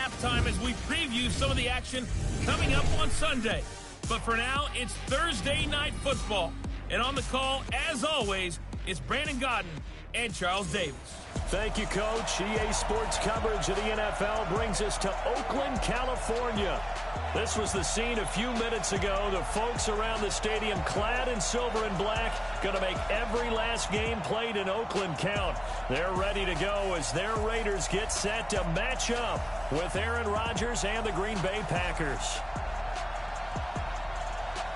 halftime as we preview some of the action coming up on Sunday. But for now, it's Thursday Night Football. And on the call, as always, it's Brandon Gaudin and Charles Davis. Thank you, Coach. EA Sports coverage of the NFL brings us to Oakland, California. This was the scene a few minutes ago. The folks around the stadium clad in silver and black going to make every last game played in Oakland count. They're ready to go as their Raiders get set to match up with Aaron Rodgers and the Green Bay Packers.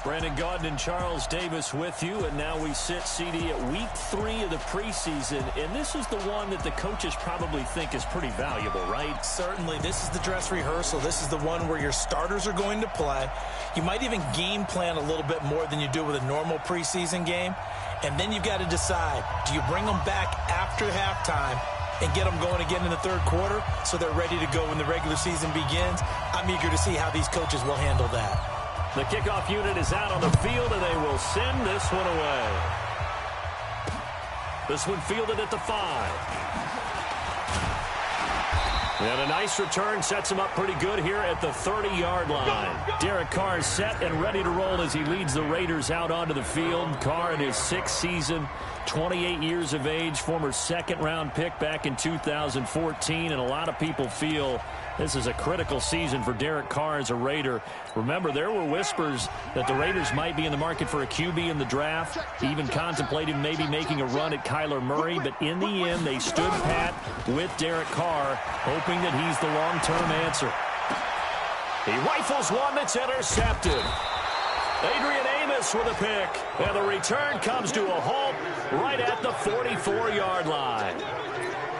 Brandon Gaudin and Charles Davis with you, and now we sit, CD, at week 3 of the preseason, and this is the one that the coaches probably think is pretty valuable, right? Certainly. This is the dress rehearsal. This is the one where your starters are going to play. You might even game plan a little bit more than you do with a normal preseason game, and then you've got to decide, do you bring them back after halftime and get them going again in the third quarter so they're ready to go when the regular season begins? I'm eager to see how these coaches will handle that. The kickoff unit is out on the field, and they will send this one away. This one fielded at the 5. And a nice return sets him up pretty good here at the 30-yard line. Derek Carr is set and ready to roll as he leads the Raiders out onto the field. Carr in his 6th season, 28 years of age, former second-round pick back in 2014, and a lot of people feel this is a critical season for Derek Carr as a Raider. Remember, there were whispers that the Raiders might be in the market for a QB in the draft, even contemplating maybe making a run at Kyler Murray, but in the end, they stood pat with Derek Carr, hoping that he's the long-term answer. He rifles one that's intercepted. Adrian Amos with a pick, and the return comes to a halt right at the 44-yard line.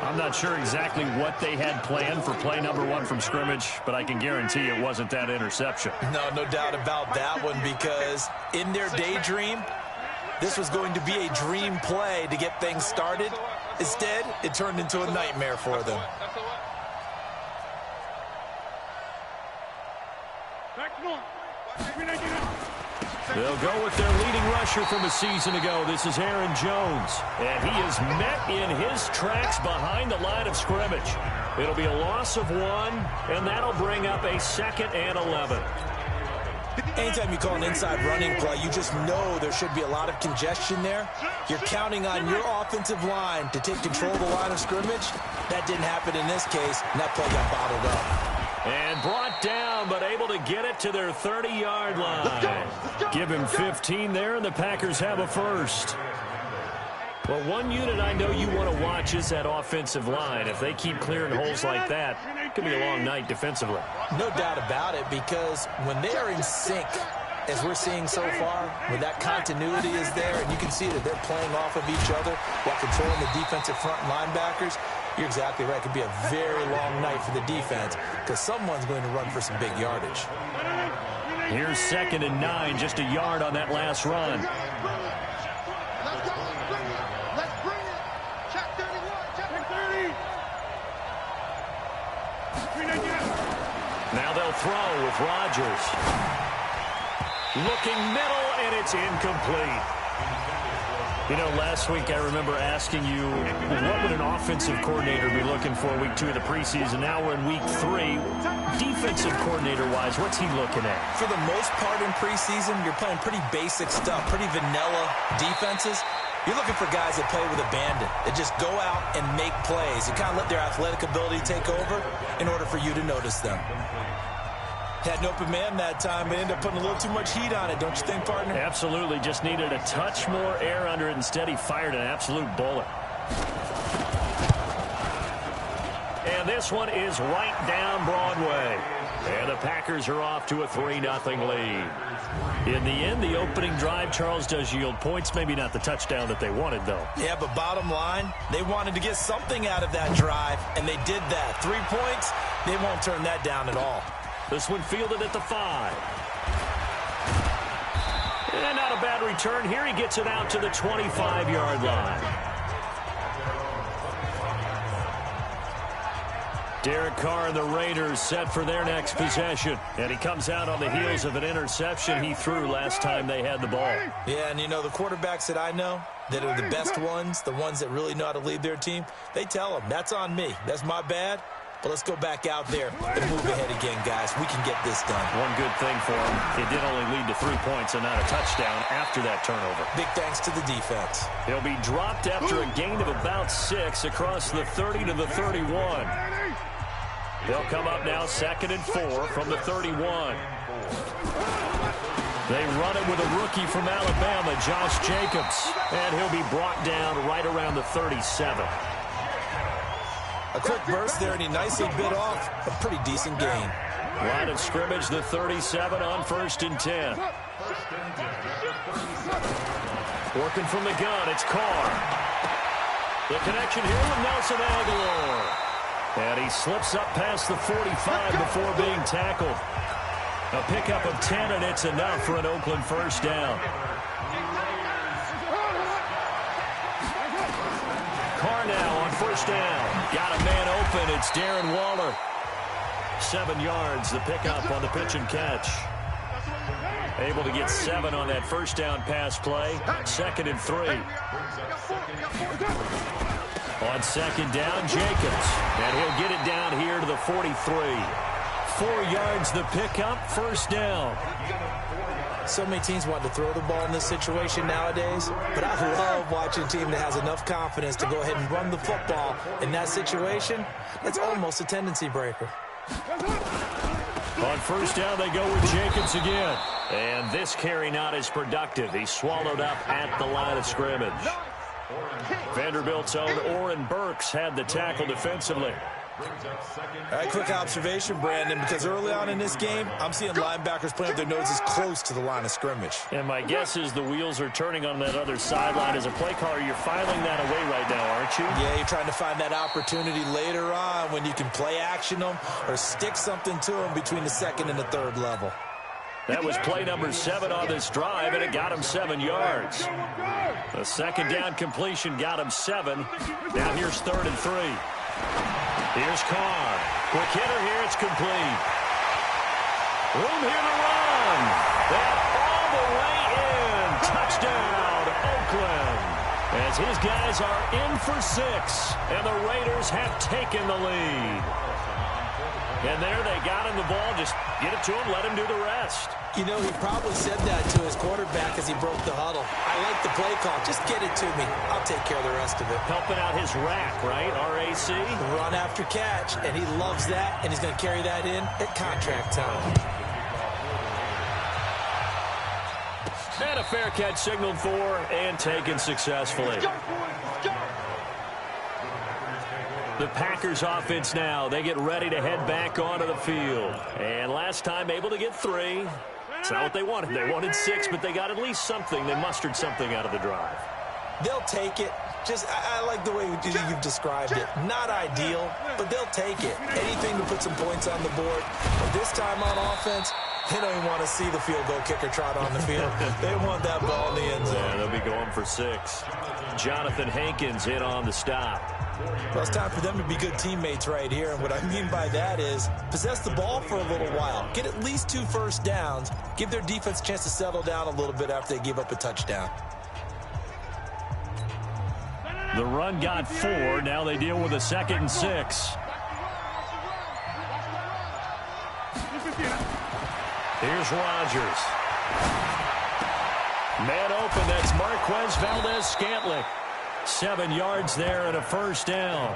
I'm not sure exactly what they had planned for play number 1 from scrimmage, but I can guarantee it wasn't that interception. No doubt about that one, because in their daydream, this was going to be a dream play to get things started. Instead, it turned into a nightmare for them. They'll go with their leading rusher from a season ago. This is Aaron Jones. And he is met in his tracks behind the line of scrimmage. It'll be a loss of 1, and that'll bring up a 2nd and 11. Anytime you call an inside running play, you just know there should be a lot of congestion there. You're counting on your offensive line to take control of the line of scrimmage. That didn't happen in this case, and that play got bottled up. And brought down, but able to get it to their 30-yard line. Give him 15 there, and the Packers have a first. Well, one unit I know you want to watch is that offensive line. If they keep clearing holes like that, it could be a long night defensively. No doubt about it, because when they are in sync, as we're seeing so far, when that continuity is there, and you can see that they're playing off of each other while controlling the defensive front linebackers, you're exactly right. It could be a very long night for the defense because someone's going to run for some big yardage. Here's 2nd and 9, just a yard on that last run. Let's bring it. Check 31, check 30. Now they'll throw with Rodgers. Looking middle, and it's incomplete. You know, last week I remember asking you, what would an offensive coordinator be looking for week 2 of the preseason? Now we're in week 3. Defensive coordinator-wise, what's he looking at? For the most part in preseason, you're playing pretty basic stuff, pretty vanilla defenses. You're looking for guys that play with abandon, that just go out and make plays. You kind of let their athletic ability take over in order for you to notice them. Had an open man that time, but ended up putting a little too much heat on it, don't you think, partner? Absolutely. Just needed a touch more air under it. Instead, he fired an absolute bullet. And this one is right down Broadway. And the Packers are off to a 3-0 lead. In the end, the opening drive, Charles, does yield points. Maybe not the touchdown that they wanted, though. Yeah, but bottom line, they wanted to get something out of that drive, and they did that. 3 points, they won't turn that down at all. This one fielded at the 5. And not a bad return here. He gets it out to the 25-yard line. Derek Carr and the Raiders set for their next possession. And he comes out on the heels of an interception he threw last time they had the ball. Yeah, and you know, the quarterbacks that I know that are the best ones, the ones that really know how to lead their team, they tell them, that's on me. That's my bad. But let's go back out there and move ahead again, guys. We can get this done. One good thing for him, it did only lead to 3 points and not a touchdown after that turnover. Big thanks to the defense. He'll be dropped after a gain of about 6 across the 30 to the 31. They'll come up now 2nd and 4 from the 31. They run it with a rookie from Alabama, Josh Jacobs. And he'll be brought down right around the 37. A quick burst there, and he nicely bit off a pretty decent gain. Line of scrimmage, the 37 on 1st and 10. Working from the gun, it's Carr. The connection here with Nelson Aguilar. And he slips up past the 45 before being tackled. A pickup of 10, and it's enough for an Oakland first down. Carr now on 1st down. Got a man open. It's Darren Waller. 7 yards, the pickup on the pitch and catch. Able to get 7 on that 1st down pass play. 2nd and 3. On 2nd down, Jacobs. And he'll get it down here to the 43. 4 yards, the pickup, 1st down. So many teams want to throw the ball in this situation nowadays, but I love watching a team that has enough confidence to go ahead and run the football in that situation. It's almost a tendency breaker. On 1st down, they go with Jacobs again. And this carry not as productive. He's swallowed up at the line of scrimmage. Vanderbilt's own Oren Burks had the tackle defensively. All right, quick observation, Brandon, because early on in this game, I'm seeing linebackers playing with their noses close to the line of scrimmage. And my guess is the wheels are turning on that other sideline. As a play caller, you're filing that away right now, aren't you? Yeah, you're trying to find that opportunity later on when you can play action them or stick something to them between the 2nd and the 3rd level. That was play number 7 on this drive, and it got him 7 yards. The 2nd down completion got him 7. Now here's 3rd and 3. Here's Carr. Quick hitter here. It's complete. Room here to run. And all the way in. Touchdown, Oakland. As his guys are in for 6. And the Raiders have taken the lead. And there they got him the ball. Just get it to him. Let him do the rest. You know, he probably said that to his quarterback as he broke the huddle. I like the play call. Just get it to me. I'll take care of the rest of it. Helping out his rack, right? RAC. Run after catch, and he loves that, and he's going to carry that in at contract time. And a fair catch signaled for and taken successfully. The Packers offense now. They get ready to head back onto the field. And last time able to get 3. It's not what they wanted. They wanted 6, but they got at least something. They mustered something out of the drive. They'll take it. I like the way you've described it. Not ideal, but they'll take it. Anything to put some points on the board. But this time on offense, they don't even want to see the field goal kicker trot on the field. They want that ball in the end zone. Yeah, they'll be going for 6. Jonathan Hankins in on the stop. Well, it's time for them to be good teammates right here. And what I mean by that is possess the ball for a little while. Get at least 2 first downs. Give their defense a chance to settle down a little bit after they give up a touchdown. The run got 4. Now they deal with a 2nd and 6. Here's Rodgers. Man open. That's Marquez Valdez-Scantling. 7 yards there and a first down.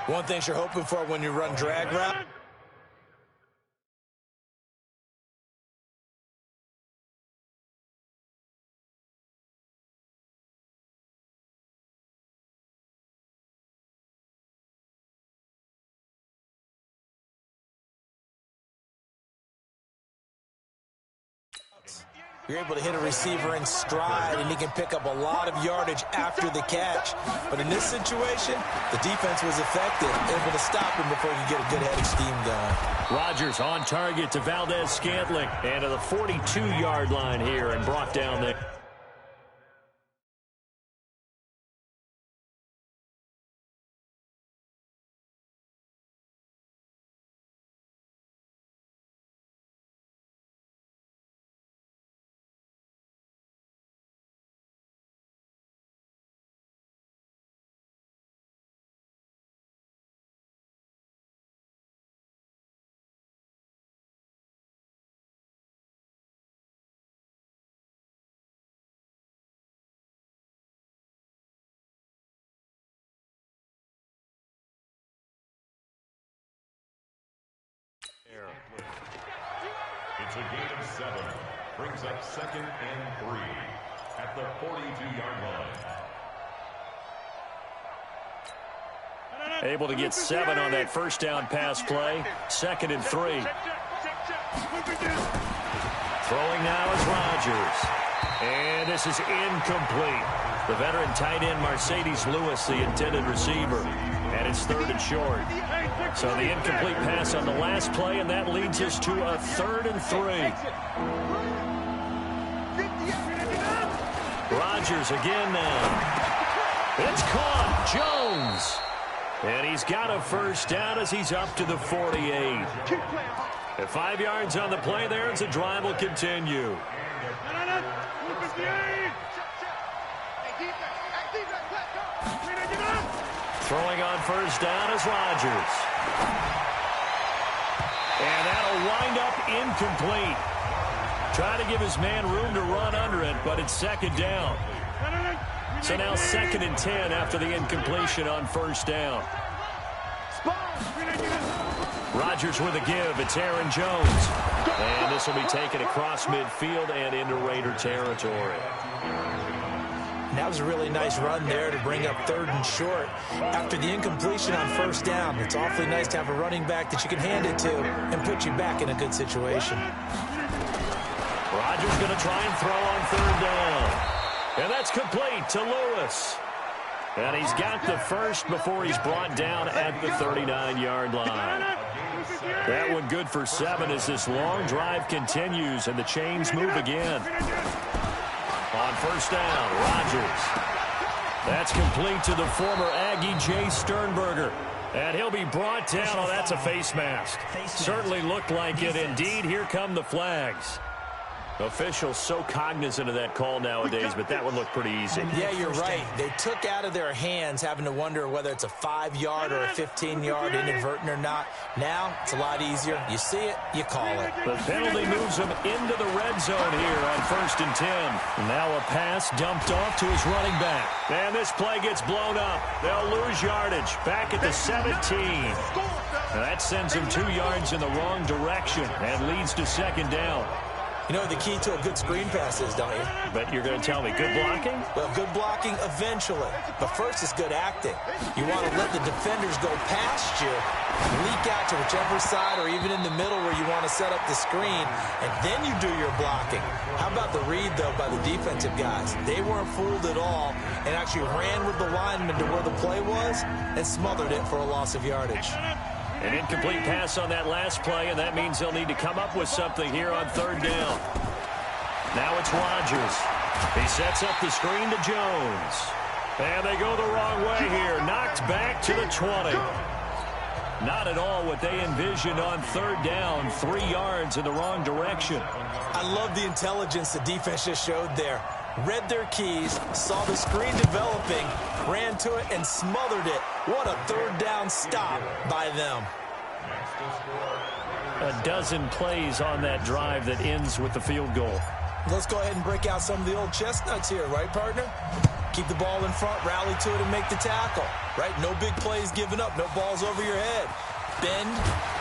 One thing you're hoping for when you run drag route. You're able to hit a receiver in stride, and he can pick up a lot of yardage after the catch. But in this situation, the defense was effective, able to stop him before he could get a good head of steam going. Rodgers on target to Valdez-Scantling and to the 42-yard line here and brought down there. there. It's a gain of 7. Brings up 2nd and 3 at the 42-yard line. Able to get 7 on that first down pass play. 2nd and 3. Throwing now is Rodgers. And this is incomplete. The veteran tight end Mercedes Lewis, the intended receiver. And it's 3rd and short. So the incomplete pass on the last play, and that leads us to a 3rd and 3. Rodgers again now. It's caught. Jones. And he's got a first down as he's up to the 48. At 5 yards on the play there, and the drive will continue. Throwing on first down is Rodgers. And that'll wind up incomplete. Trying to give his man room to run under it, but it's 2nd down. So now 2nd and 10 after the incompletion on first down. Rodgers with a give. It's Aaron Jones. And this will be taken across midfield and into Raider territory. That was a really nice run there to bring up 3rd and short after the incompletion on first down. It's awfully nice to have a running back that you can hand it to and put you back in a good situation. Rodgers going to try and throw on 3rd down. And that's complete to Lewis. And he's got the first before he's brought down at the 39-yard line. That one good for 7 as this long drive continues and the chains move again. On first down, Rodgers. That's complete to the former Aggie Jay Sternberger. And he'll be brought down. Oh, that's a face mask. Certainly looked like it. Indeed, here come the flags. Officials so cognizant of that call nowadays, but that one looked pretty easy. Yeah, you're right. They took out of their hands having to wonder whether it's a 5-yard or a 15-yard inadvertent or not. Now, it's a lot easier. You see it, you call it. The penalty moves him into the red zone here on 1st and 10. Now a pass dumped off to his running back. And this play gets blown up. They'll lose yardage. Back at the 17. Now that sends him 2 yards in the wrong direction and leads to 2nd down. You know the key to a good screen pass is, don't you? But you're going to tell me, good blocking? Well, good blocking eventually. But first is good acting. You want to let the defenders go past you, leak out to whichever side or even in the middle where you want to set up the screen, and then you do your blocking. How about the read, though, by the defensive guys? They weren't fooled at all and actually ran with the lineman to where the play was and smothered it for a loss of yardage. An incomplete pass on that last play, and that means they'll need to come up with something here on 3rd down. Now it's Rodgers. He sets up the screen to Jones. And they go the wrong way here. Knocked back to the 20. Not at all what they envisioned on 3rd down. 3 yards in the wrong direction. I love the intelligence the defense just showed there. Read their keys, saw the screen developing, ran to it, and smothered it. What a 3rd down stop by them. A dozen plays on that drive that ends with the field goal. Let's go ahead and break out some of the old chestnuts here, right, partner? Keep the ball in front, rally to it, and make the tackle, right? No big plays given up, no balls over your head. Bend,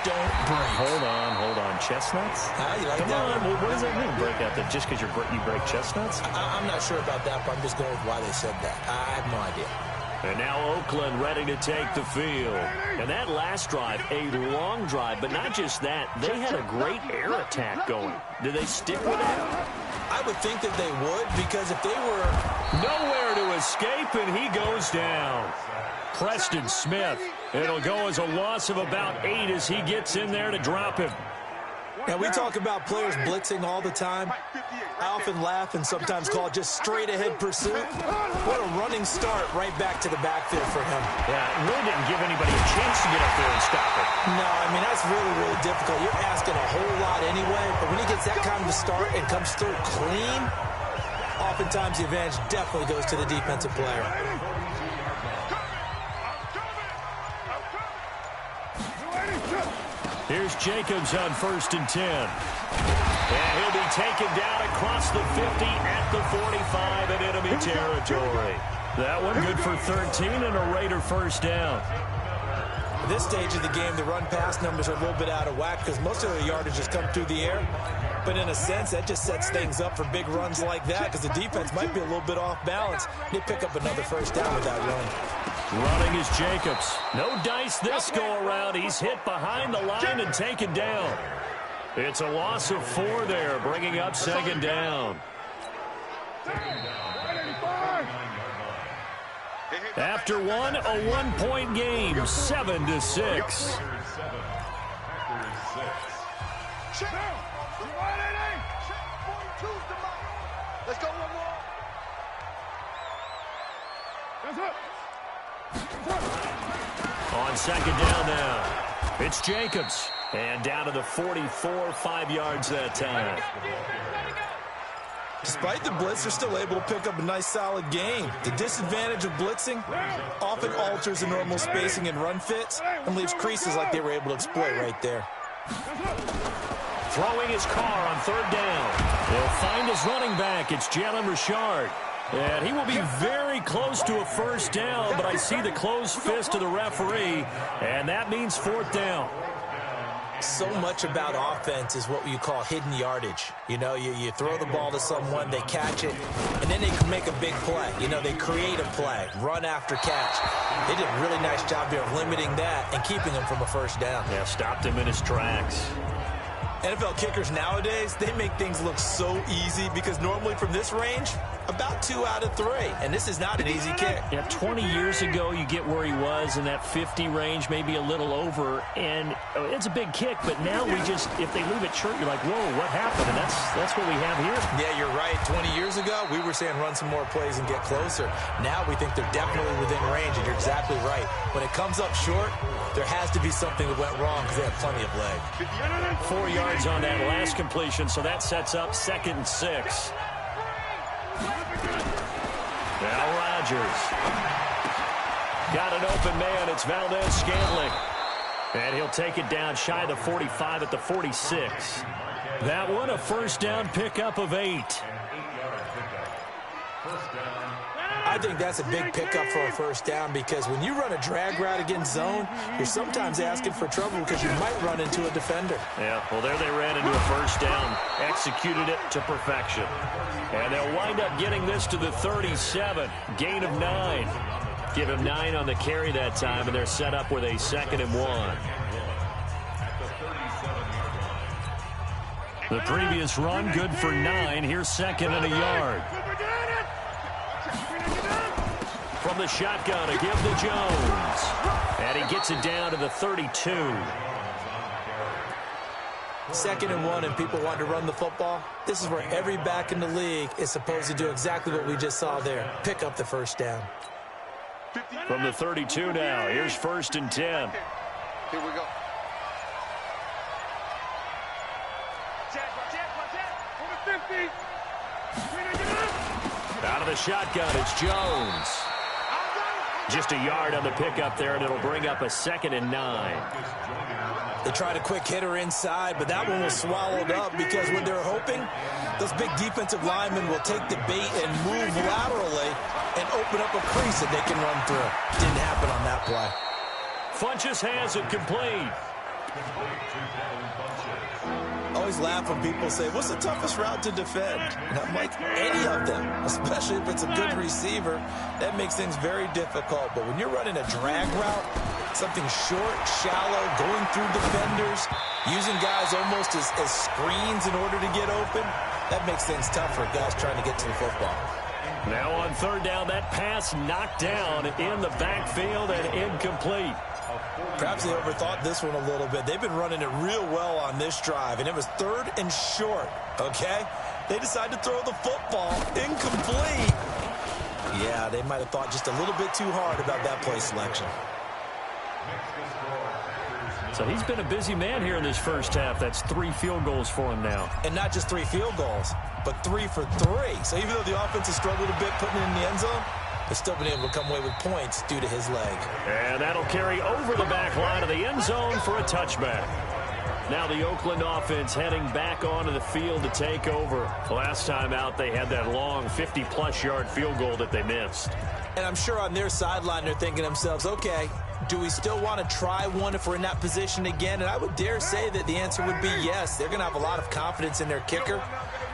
don't break. Hold on. Chestnuts? You like Come that? on. What does that mean, break out? That just because you break chestnuts? I'm not sure about that, but I'm just going with why they said that. I have no idea. And now Oakland ready to take the field. And that last drive, a long drive, but not just that. They had a great air attack going. Did they stick with that? I would think that they would, because if they were nowhere to escape, and he goes down. Preston Smith. It'll go as a loss of about 8 as he gets in there to drop him. Now, we talk about players blitzing all the time. I often laugh and sometimes call it just straight-ahead pursuit. What a running start right back to the backfield for him. Yeah, it really didn't give anybody a chance to get up there and stop it. No, I mean, that's really, really difficult. You're asking a whole lot anyway, but when he gets that kind of a start and comes through clean, oftentimes the advantage definitely goes to the defensive player. Here's Jacobs on 1st and 10. And he'll be taken down across the 50 at the 45 in enemy territory. That one good for 13 and a Raider first down. this stage of the game, the run-pass numbers are a little bit out of whack because most of the yardage has come through the air. But in a sense, that just sets things up for big runs like that because the defense might be a little bit off balance. They pick up another first down with that run. Running is Jacobs. No dice this go-around. He's hit behind the line and taken down. It's a loss of 4 there, bringing up second down. After one, a 1-point game, 7-6. Let's go one more. On second down now, it's Jacobs. And down to the 44, 5 yards that time. Despite the blitz, they're still able to pick up a nice, solid gain. The disadvantage of blitzing often alters the normal spacing and run fits and leaves creases like they were able to exploit right there. Throwing his car on third down. He'll find his running back. It's Jalen Richard. And he will be very close to a first down, but I see the closed fist of the referee, and that means fourth down. So much about offense is what you call hidden yardage. You know, you throw the ball to someone, they catch it, and then they can make a big play. You know, they create a play, run after catch. They did a really nice job here of limiting that and keeping him from a first down. Yeah, stopped him in his tracks. NFL kickers nowadays, they make things look so easy because normally from this range, about 2 out of 3. And this is not an easy kick. Yeah, 20 years ago, you get where he was in that 50 range, maybe a little over. And it's a big kick, but now we just, if they leave it short, you're like, whoa, what happened? And that's what we have here. Yeah, you're right. 20 years ago, we were saying run some more plays and get closer. Now we think they're definitely within range, and you're exactly right. When it comes up short, there has to be something that went wrong because they have plenty of leg. 4 yards on that last completion, so that sets up 2nd and 6. Now Rodgers. Got an open man. It's Valdez-Scantling. And he'll take it down shy of the 45 at the 46. That one a first down pickup of 8. I think that's a big pickup for a first down because when you run a drag route against zone, you're sometimes asking for trouble because you might run into a defender. Yeah, well, there they ran into a first down. Executed it to perfection. And they'll wind up getting this to the 37. Gain of 9. Give him 9 on the carry that time, and they're set up with a 2nd and 1. The previous run, good for 9. Here's 2nd and a yard. From the shotgun, a give to Jones. And he gets it down to the 32. 2nd and 1, and people want to run the football. This is where every back in the league is supposed to do exactly what we just saw there. Pick up the first down. From the 32 now, here's 1st and 10. Here we go. Out of the shotgun, it's Jones. Just a yard on the pickup there, and it'll bring up a 2nd and 9. They tried a quick hitter inside, but that one was swallowed up because when they're hoping, those big defensive linemen will take the bait and move laterally and open up a crease that they can run through. Didn't happen on that play. Funchess has it complete. I always laugh when people say, what's the toughest route to defend? And I'm like, any of them, especially if it's a good receiver. That makes things very difficult. But when you're running a drag route, something short, shallow, going through defenders, using guys almost as screens in order to get open, that makes things tough for guys trying to get to the football. Now on third down, that pass knocked down in the backfield and incomplete. Perhaps they overthought this one a little bit. They've been running it real well on this drive, and it was 3rd and short, okay? They decided to throw the football incomplete. Yeah, they might have thought just a little bit too hard about that play selection. So he's been a busy man here in this first half. That's 3 field goals for him now. And not just 3 field goals, but 3 for 3. So even though the offense has struggled a bit putting it in the end zone, they've still been able to come away with points due to his leg. And that'll carry over the back line of the end zone for a touchback. Now the Oakland offense heading back onto the field to take over. Last time out, they had that long 50-plus yard field goal that they missed. And I'm sure on their sideline they're thinking to themselves, okay, Do we still want to try one if we're in that position again? And I would dare say that the answer would be yes. They're going to have a lot of confidence in their kicker.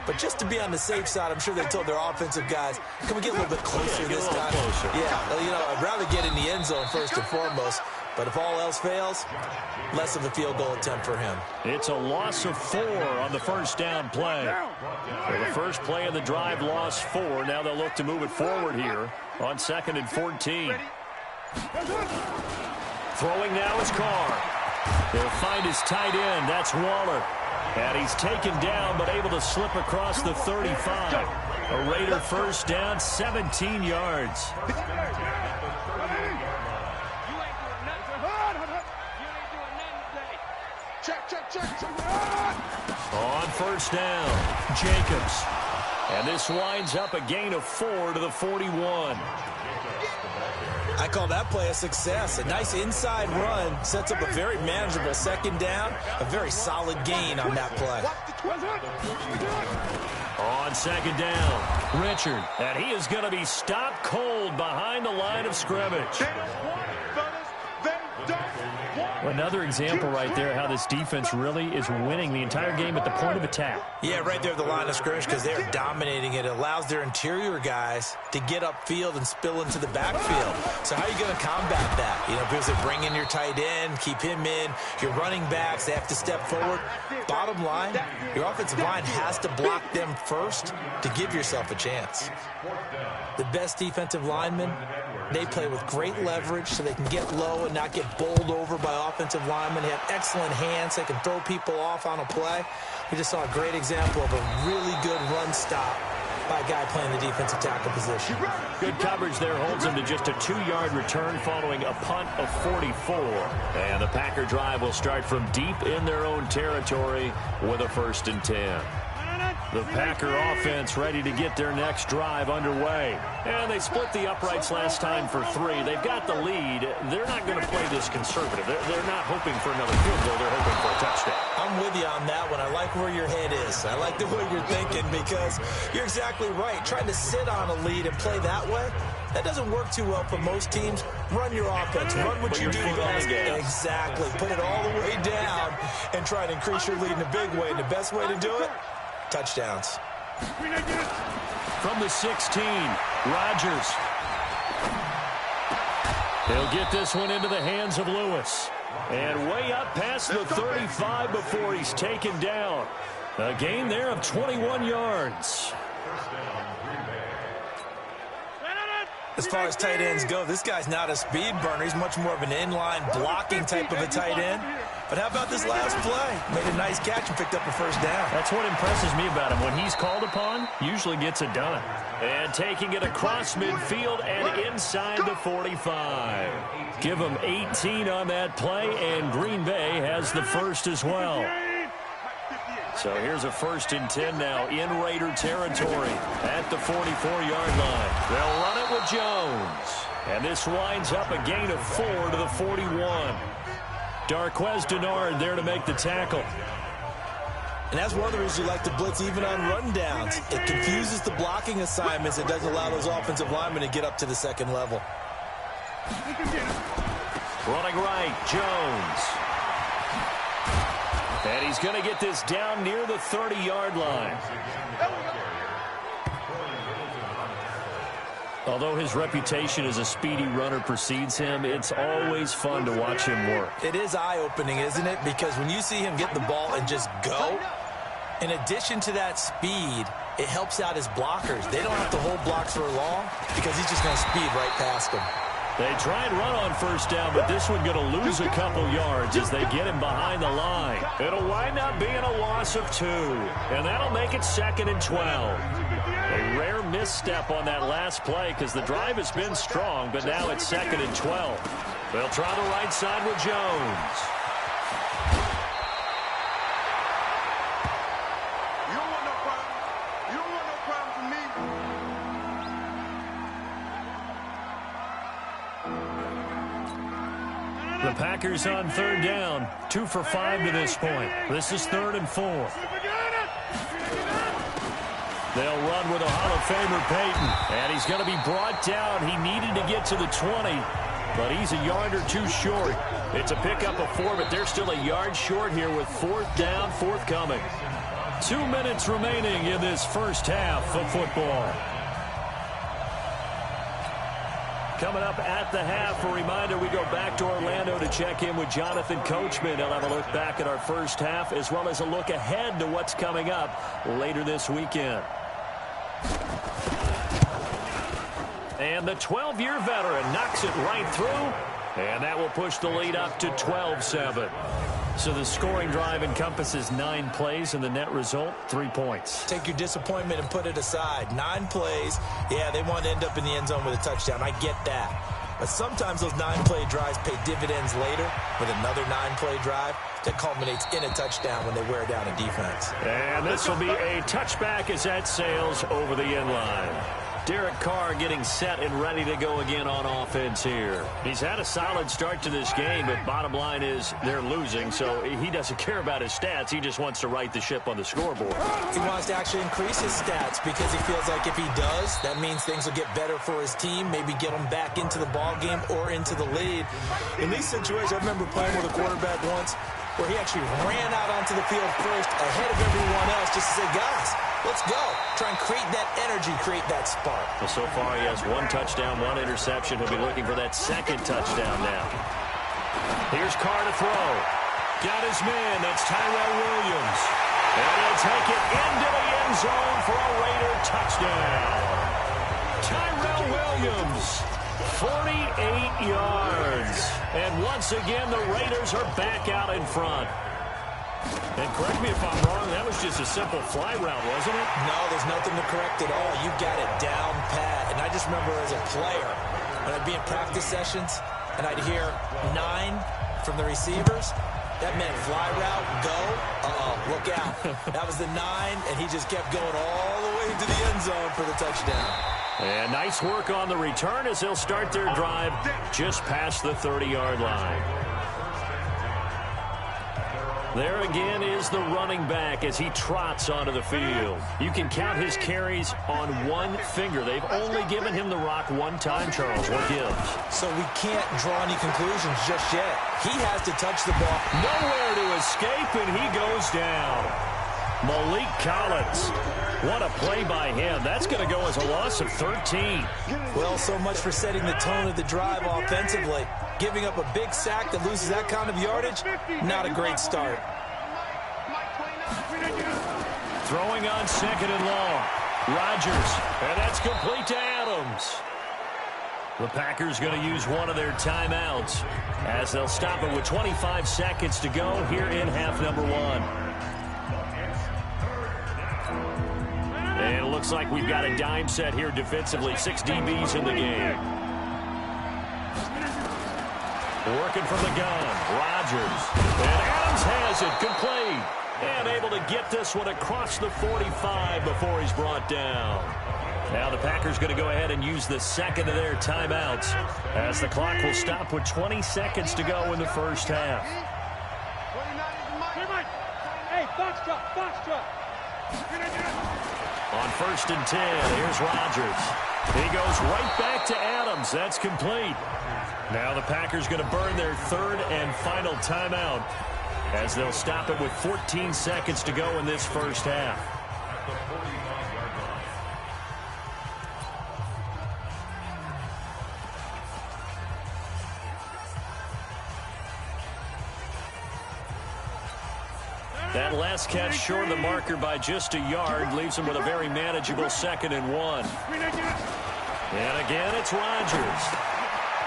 But just to be on the safe side, I'm sure they told their offensive guys, can we get a little bit closer this time? Yeah, you know, I'd rather get in the end zone first and foremost. But if all else fails, less of a field goal attempt for him. It's a loss of 4 on the first down play. For the first play of the drive, lost 4. Now they'll look to move it forward here on 2nd and 14. Throwing now is Carr. He'll find his tight end. That's Waller. And he's taken down but able to slip across the 35. A Raider first down, 17 yards. On first down, Jacobs. And this winds up a gain of 4 to the 41. I call that play a success. A nice inside run sets up a very manageable second down. A very solid gain on that play. On second down, Richard. And he is going to be stopped cold behind the line of scrimmage. Another example right there how this defense really is winning the entire game at the point of attack. Yeah, right there at the line of scrimmage because they're dominating it. It allows their interior guys to get upfield and spill into the backfield. So how are you going to combat that? You know, because they bring in your tight end, keep him in. Your running backs, they have to step forward. Bottom line, your offensive line has to block them first to give yourself a chance. The best defensive linemen, they play with great leverage so they can get low and not get bowled over by offensive linemen. They have excellent hands. They can throw people off on a play. We just saw a great example of a really good run stop by a guy playing the defensive tackle position. Good coverage there holds him to just a 2-yard return following a punt of 44. And the Packer drive will start from deep in their own territory with a 1st and 10. The Packer offense ready to get their next drive underway. And they split the uprights last time for 3. They've got the lead. They're not going to play this conservative. They're not hoping for another field goal. They're hoping for a touchdown. I'm with you on that one. I like where your head is. I like the way you're thinking because you're exactly right. Trying to sit on a lead and play that way, that doesn't work too well for most teams. Run your offense. Run what you do best. Exactly. Put it all the way down and try to increase your lead in a big way. And the best way to do it, touchdowns. From the 16, Rodgers. He'll get this one into the hands of Lewis. And way up past the 35 before he's taken down. A gain there of 21 yards. As far as tight ends go, this guy's not a speed burner. He's much more of an inline blocking type of a tight end. But how about this last play? Made a nice catch and picked up a first down. That's what impresses me about him. When he's called upon, usually gets it done. And taking it across midfield and inside the 45. Give him 18 on that play, and Green Bay has the first as well. So here's a 1st and 10 now in Raider territory at the 44-yard line. They'll run it with Jones. And this winds up a gain of 4 to the 41. Darquez Denard there to make the tackle. And that's one of the reasons you like to blitz even on rundowns. It confuses the blocking assignments. It doesn't allow those offensive linemen to get up to the second level. Running right, Jones. And he's going to get this down near the 30-yard line. Although his reputation as a speedy runner precedes him, it's always fun to watch him work. It is eye-opening, isn't it? Because when you see him get the ball and just go, in addition to that speed, it helps out his blockers. They don't have to hold blocks for long because he's just going to speed right past them. They try and run on first down, but this one going to lose a couple yards as they get him behind the line. It'll wind up being a loss of 2, and that'll make it 2nd and 12. A rare misstep on that last play because the drive has been strong, but now it's 2nd and 12. They'll try the right side with Jones. You don't want no problem. You don't want no problem from me. The Packers on 3rd down, 2 for 5 to this point. This is 3rd and 4. They'll run with a Hall of Famer, Peyton. And he's going to be brought down. He needed to get to the 20. but he's a yard or two short. It's a pickup of 4, but they're still a yard short here with 4th down, forthcoming. 2 minutes remaining in this first half of football. Coming up at the half, a reminder, we go back to Orlando to check in with Jonathan Coachman. He'll have a look back at our first half as well as a look ahead to what's coming up later this weekend. And the 12-year veteran knocks it right through, and that will push the lead up to 12-7. So the scoring drive encompasses 9 plays, and the net result, 3 points. Take your disappointment and put it aside. 9 plays, yeah, they want to end up in the end zone with a touchdown. I get that. But sometimes those 9-play drives pay dividends later with another 9-play drive that culminates in a touchdown when they wear down a defense. And this will be a touchback as that sails over the end line. Derek Carr getting set and ready to go again on offense here. He's had a solid start to this game, but bottom line is they're losing, so he doesn't care about his stats. He just wants to right the ship on the scoreboard. He wants to actually increase his stats because he feels like if he does, that means things will get better for his team, maybe get them back into the ball game or into the lead. In these situations, I remember playing with a quarterback once where he actually ran out onto the field first ahead of everyone else just to say, guys, let's go. Try and create that energy, create that spark. Well, so far he has 1 touchdown, 1 interception. He'll be looking for that 2nd touchdown now. Here's Carr to throw. Got his man. That's Tyrell Williams. And he'll take it into the end zone for a Raider touchdown. Tyrell Williams, 48 yards. And once again, the Raiders are back out in front. And correct me if I'm wrong, that was just a simple fly route, wasn't it? No, there's nothing to correct at all. You got it down pat. And I just remember as a player, when I'd be in practice sessions, and I'd hear 9 from the receivers, that meant fly route, go, look out. That was the 9, and he just kept going all the way to the end zone for the touchdown. And nice work on the return as they'll start their drive just past the 30-yard line. There again is the running back as he trots onto the field. You can count his carries on 1 finger. They've only given him the rock 1 time, Charles. What gives? So we can't draw any conclusions just yet. He has to touch the ball. Nowhere to escape, and he goes down. Malik Collins. What a play by him. That's going to go as a loss of 13. Well, so much for setting the tone of the drive offensively. Giving up a big sack that loses that kind of yardage, not a great start. Throwing on 2nd and long. Rodgers, and that's complete to Adams. The Packers going to use one of their timeouts as they'll stop it with 25 seconds to go here in half number 1. And it looks like we've got a dime set here defensively. 6 DBs in the game. Working from the gun. Rodgers. And Adams has it complete. And able to get this one across the 45 before he's brought down. Now the Packers going to go ahead and use the 2nd of their timeouts as the clock will stop with 20 seconds to go in the first half. Hey, box truck. On 1st and 10, here's Rodgers. He goes right back to Adams. That's complete. Now the Packers going to burn their 3rd and final timeout as they'll stop it with 14 seconds to go in this first half. That last catch short of the marker by just a yard leaves him with a very manageable 2nd and 1. And again, it's Rodgers.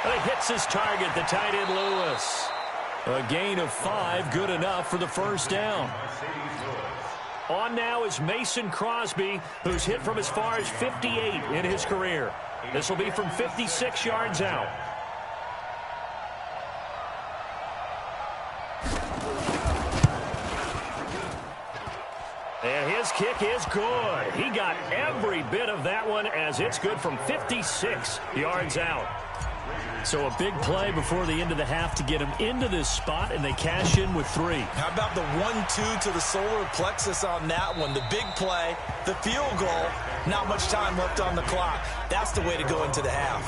But he hits his target, the tight end Lewis. A gain of 5, good enough for the first down. On now is Mason Crosby, who's hit from as far as 58 in his career. This will be from 56 yards out. And his kick is good. He got every bit of that one as it's good from 56 yards out. So a big play before the end of the half to get him into this spot, and they cash in with 3. How about the 1-2 to the solar plexus on that one? The big play, the field goal, not much time left on the clock. That's the way to go into the half.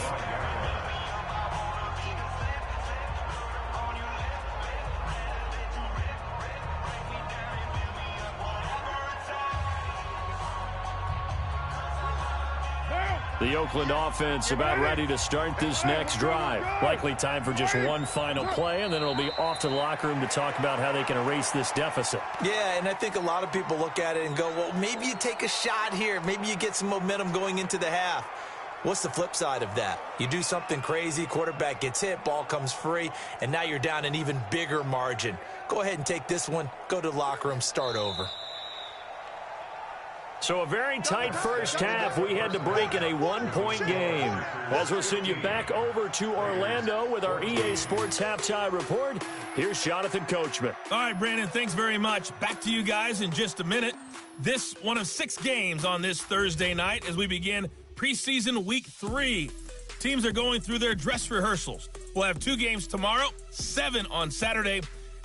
The Oakland offense about ready to start this next drive. Likely time for just one final play, and then it'll be off to the locker room to talk about how they can erase this deficit. Yeah, and I think a lot of people look at it and go, well, maybe you take a shot here. Maybe you get some momentum going into the half. What's the flip side of that? You do something crazy, quarterback gets hit, ball comes free, and now you're down an even bigger margin. Go ahead and take this one, go to the locker room, start over. So a very tight first half. We had to break in a one-point game. As we'll send you back over to Orlando with our EA Sports Halftime Report, here's Jonathan Coachman. All right, Brandon, thanks very much. Back to you guys in just a minute. This one of 6 games on this Thursday night as we begin preseason week 3. Teams are going through their dress rehearsals. We'll have 2 games tomorrow, 7 on Saturday,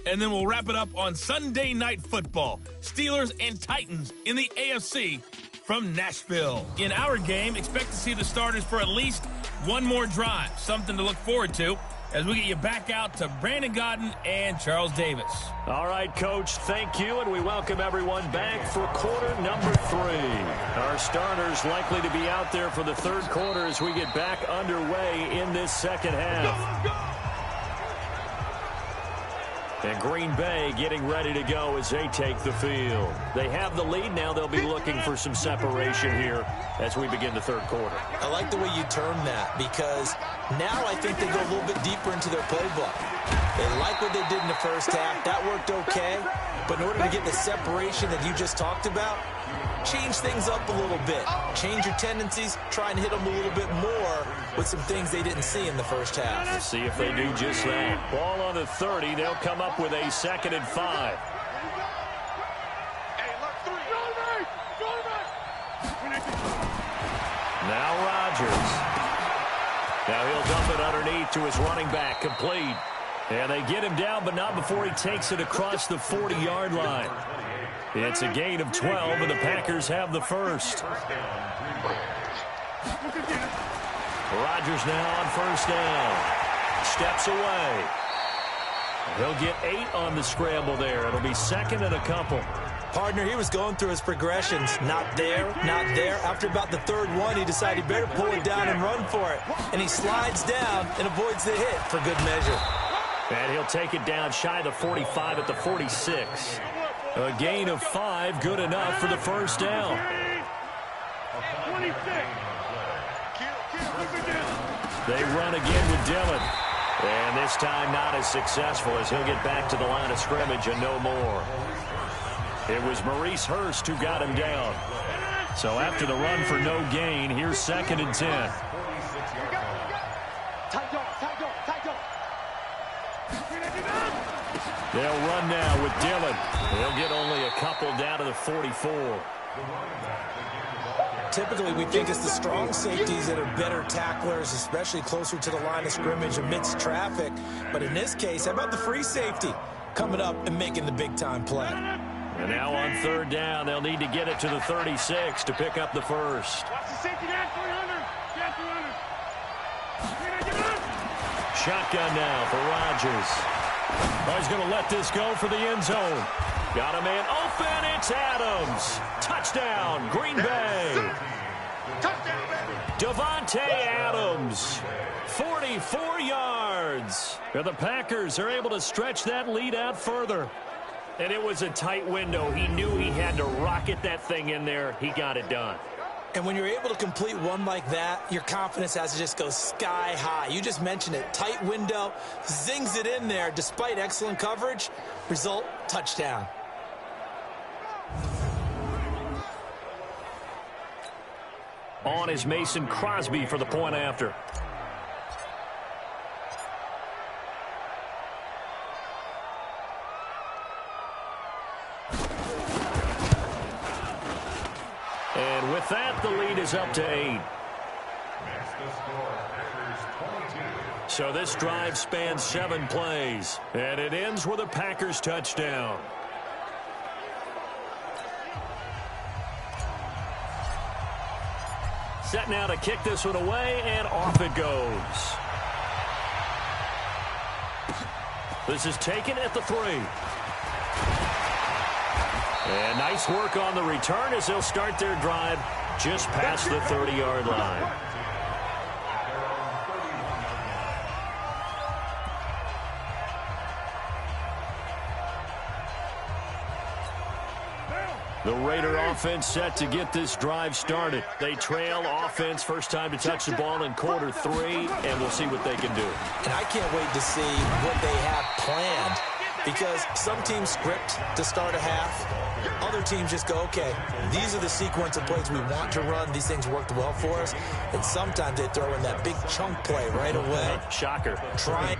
and then we'll wrap it up on Sunday Night Football. Steelers and Titans in the AFC from Nashville. In our game, expect to see the starters for at least one more drive. Something to look forward to as we get you back out to Brandon Gaudin and Charles Davis. All right, Coach, thank you, and we welcome everyone back for quarter number 3. Our starters likely to be out there for the third quarter as we get back underway in this second half. And Green Bay getting ready to go as they take the field. They have the lead now. They'll be looking for some separation here as we begin the third quarter. I like the way you term that because now I think they go a little bit deeper into their playbook. They like what they did in the first half. That worked okay. But in order to get the separation that you just talked about, change things up a little bit. Change your tendencies. Try and hit them a little bit more with some things they didn't see in the first half. Let's see if they do just that. Ball on the 30. They'll come up with a 2nd and 5. Now Rodgers. Now he'll dump it underneath to his running back. Complete. And they get him down, but not before he takes it across the 40-yard line. It's a gain of 12, and the Packers have the first. Rodgers now on first down. Steps away. He'll get 8 on the scramble there. It'll be 2nd and a couple. Partner, he was going through his progressions. Not there, not there. After about the 3rd one, he decided he better pull it down and run for it. And he slides down and avoids the hit for good measure. And he'll take it down shy of the 45 at the 46. A gain of 5, good enough for the first down. They run again with Dillon. And this time not as successful as he'll get back to the line of scrimmage and no more. It was Maurice Hurst who got him down. So after the run for no gain, here's 2nd and 10. They'll run now with Dillon. He'll get only a couple down to the 44. Typically, we think it's the strong safeties that are better tacklers, especially closer to the line of scrimmage amidst traffic. But in this case, how about the free safety coming up and making the big-time play? And now on 3rd down, they'll need to get it to the 36 to pick up the first. Shotgun now for Rodgers. Oh, he's going to let this go for the end zone. Got a man open. It's Adams. Touchdown, Green Bay. Davante Adams, 44 yards. And the Packers are able to stretch that lead out further. And it was a tight window. He knew he had to rocket that thing in there. He got it done. And when you're able to complete one like that, your confidence has to just go sky high. You just mentioned it. Tight window, zings it in there despite excellent coverage. Result, touchdown. On is Mason Crosby for the point after. And with that, the lead is up to 8. So this drive spans 7 plays, and it ends with a Packers touchdown. Set now to kick this one away, and off it goes. This is taken at the 3. And nice work on the return as they'll start their drive just past the 30-yard line. The Raider offense set to get this drive started. They trail offense, first time to touch the ball in quarter 3, and we'll see what they can do. And I can't wait to see what they have planned, because some teams script to start a half. Other teams just go, okay, these are the sequence of plays we want to run. These things worked well for us. And sometimes they throw in that big chunk play right away. Shocker. Trying.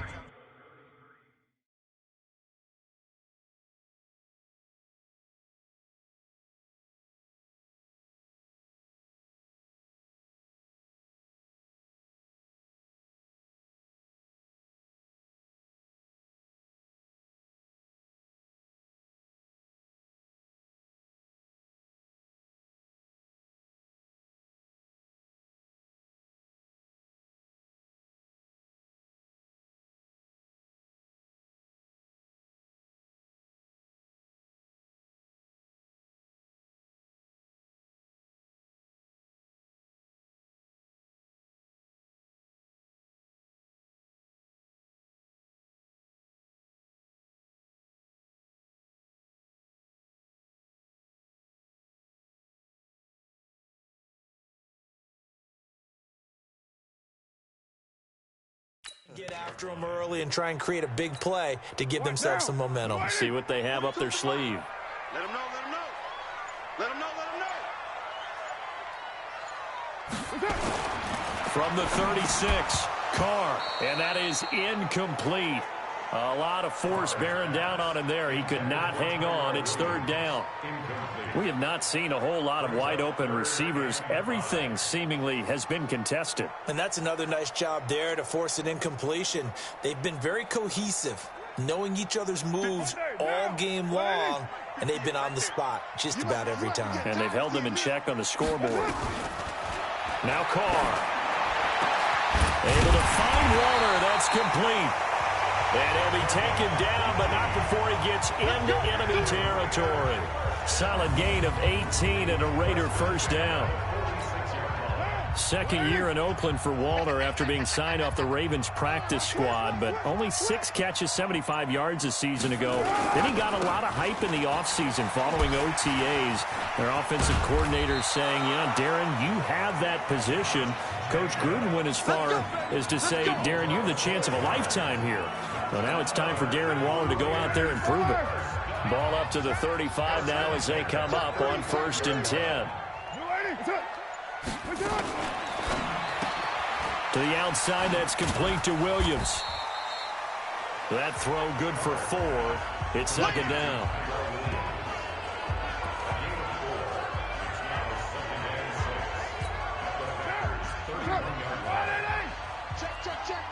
Get after them early and try and create a big play to give themselves some momentum. See what they have up their sleeve. Let them know, let them know. Let them know, let them know. From the 36, Carr, and that is incomplete. A lot of force bearing down on him there. He could not hang on. It's third down. We have not seen a whole lot of wide-open receivers. Everything seemingly has been contested. And that's another nice job there to force an incompletion. They've been very cohesive, knowing each other's moves all game long, and they've been on the spot just about every time. And they've held them in check on the scoreboard. Now Carr. Able to find Walter. That's complete. And he'll be taken down, but not before he gets into enemy territory. Solid gain of 18 and a Raider first down. Second year in Oakland for Walter after being signed off the Ravens practice squad, but only 6 catches, 75 yards a season ago. Then he got a lot of hype in the offseason following OTAs. Their offensive coordinator saying, yeah, Darren, you have that position. Coach Gruden went as far as to say, Darren, you have the chance of a lifetime here. Well, now it's time for Darren Waller to go out there and prove it. Ball up to the 35 now as they come up on 1st and 10. To the outside, that's complete to Williams. That throw good for 4. It's second down.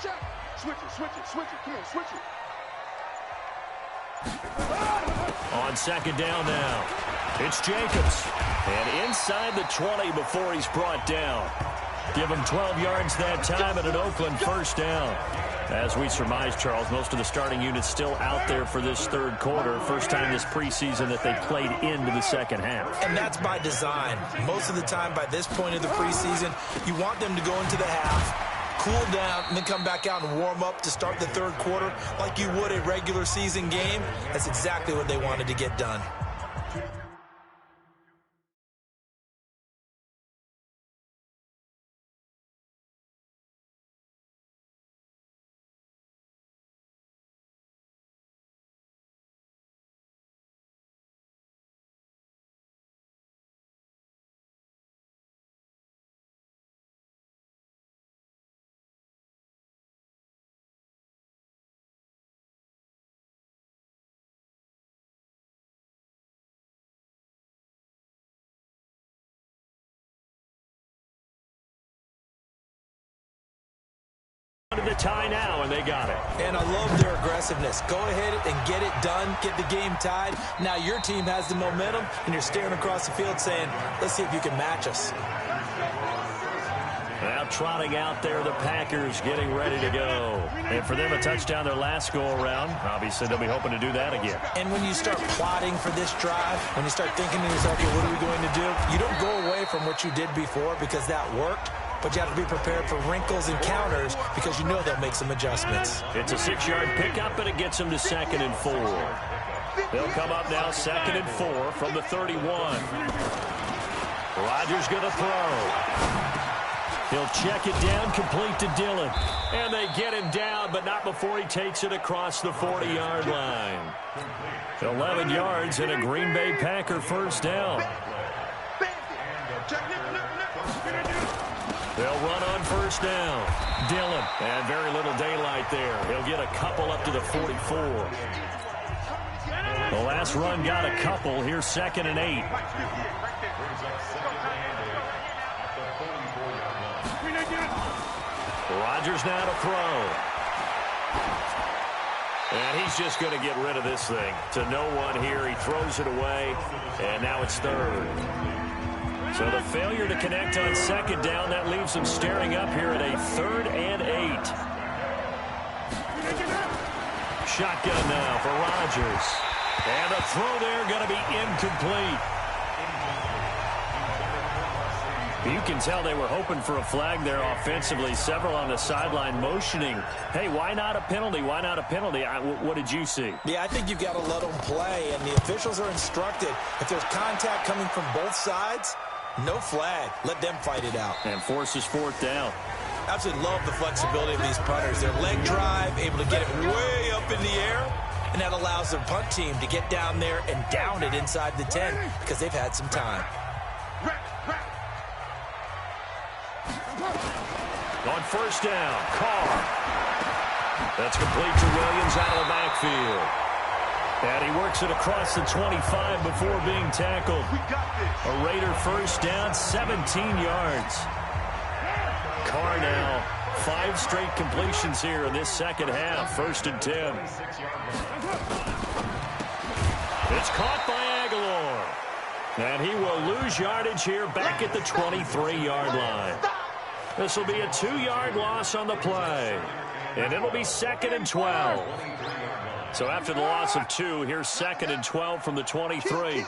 Check. Switch it. Come on, switch it. On second down now, it's Jacobs. And inside the 20 before he's brought down. Give him 12 yards that time and an Oakland first down. As we surmise, Charles, most of the starting units still out there for this third quarter. First time this preseason that they played into the second half. And that's by design. Most of the time by this point of the preseason, you want them to go into the half, cool down, and then come back out and warm up to start the third quarter like you would a regular season game. That's exactly what they wanted to get done. The tie now, and they got it. And I love their aggressiveness. Go ahead and get it done, get the game tied. Now your team has the momentum, and you're staring across the field saying, let's see if you can match us. Now trotting out there, the Packers getting ready to go. And for them, a touchdown their last go-around. Obviously, they'll be hoping to do that again. And when you start plotting for this drive, when you start thinking to yourself, okay, what are we going to do? You don't go away from what you did before because that worked. But you have to be prepared for wrinkles and counters because you know they'll make some adjustments. It's a 6-yard pickup, and it gets them to 2nd and 4. They'll come up now 2nd and 4 from the 31. Rodgers going to throw. He'll check it down, complete to Dillon. And they get him down, but not before he takes it across the 40-yard line. 11 yards and a Green Bay Packer first down. They'll run on first down. Dillon, and very little daylight there. He'll get a couple up to the 44. The last run got a couple. Here's 2nd and 8. Rodgers now to throw. And he's just going to get rid of this thing. To no one here. He throws it away. And now it's 3rd. So the failure to connect on 2nd down, that leaves him staring up here at a 3rd and 8. Shotgun now for Rodgers. And the throw there going to be incomplete. You can tell they were hoping for a flag there offensively. Several on the sideline motioning, hey, why not a penalty? Why not a penalty? What did you see? Yeah, I think you've got to let them play, and the officials are instructed. If there's contact coming from both sides, no flag. Let them fight it out. And forces 4th down. Absolutely love the flexibility of these punters. Their leg drive, able to get it way up in the air, and that allows their punt team to get down there and down it inside the 10 because they've had some time. On first down, Carr. That's complete to Williams out of the backfield. And he works it across the 25 before being tackled. A Raider first down, 17 yards. Carr now, 5 straight completions here in this second half. 1st and 10. It's caught by Aguilar. And he will lose yardage here back at the 23-yard line. This will be a 2-yard loss on the play. And it'll be 2nd and 12. So after the loss of 2, here's 2nd and 12 from the 23.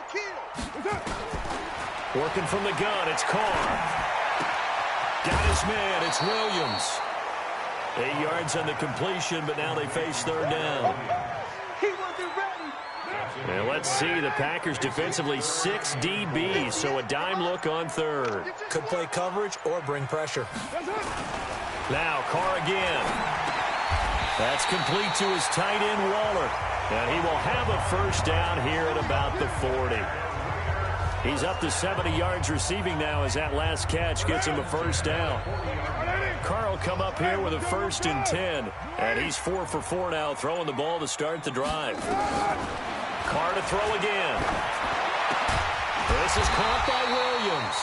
Working from the gun, it's Carr. Got his man, it's Williams. 8 yards on the completion, but now they face 3rd down. And let's see, the Packers defensively 6 DBs, so a dime look on 3rd. Could play coverage or bring pressure. Now Carr again. That's complete to his tight end, Waller. And he will have a first down here at about the 40. He's up to 70 yards receiving now as that last catch gets him a first down. Carr will come up here with a 1st and 10. And he's 4 for 4 now, throwing the ball to start the drive. Carr to throw again. This is caught by Williams.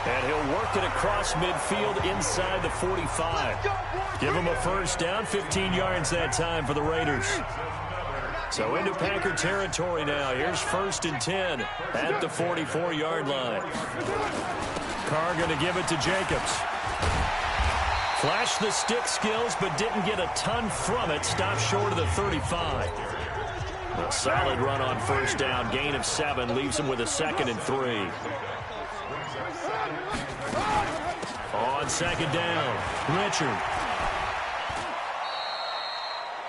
And he'll work it across midfield inside the 45. Give him a first down, 15 yards that time for the Raiders. So into Packer territory now. Here's 1st and 10 at the 44-yard line. Carr going to give it to Jacobs. Flashed the stick skills, but didn't get a ton from it. Stopped short of the 35. A solid run on first down. Gain of 7 leaves him with a 2nd and 3. On 2nd down, Richard.